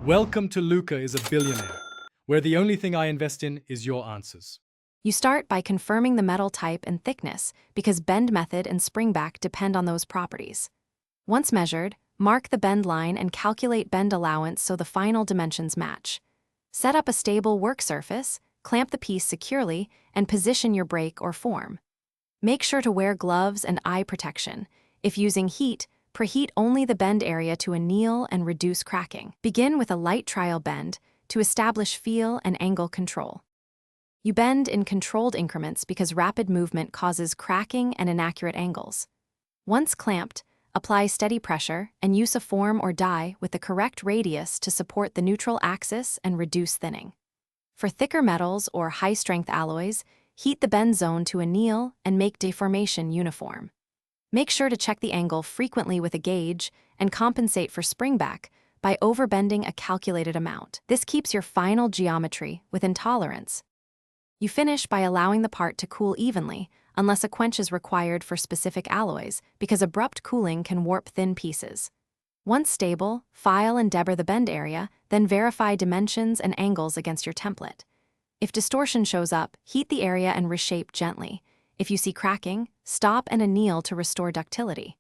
Welcome to Luca is a Billionaire, where the only thing I invest in is your answers. You start by confirming the metal type and thickness because bend method and springback depend on those properties. Once measured, mark the bend line and calculate bend allowance so the final dimensions match. Set up a stable work surface, clamp the piece securely, and position your brake or form. Make sure to wear gloves and eye protection. If using heat, preheat only the bend area to anneal and reduce cracking. Begin with a light trial bend to establish feel and angle control. You bend in controlled increments because rapid movement causes cracking and inaccurate angles. Once clamped, apply steady pressure and use a form or die with the correct radius to support the neutral axis and reduce thinning. For thicker metals or high-strength alloys, heat the bend zone to anneal and make deformation uniform. Make sure to check the angle frequently with a gauge and compensate for springback by overbending a calculated amount. This keeps your final geometry within tolerance. You finish by allowing the part to cool evenly, unless a quench is required for specific alloys, because abrupt cooling can warp thin pieces. Once stable, file and deburr the bend area, then verify dimensions and angles against your template. If distortion shows up, heat the area and reshape gently. If you see cracking, stop and anneal to restore ductility.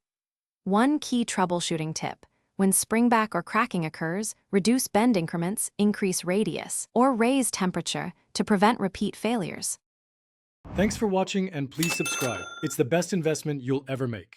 One key troubleshooting tip: when springback or cracking occurs, reduce bend increments, increase radius, or raise temperature to prevent repeat failures. Thanks for watching and please subscribe. It's the best investment you'll ever make.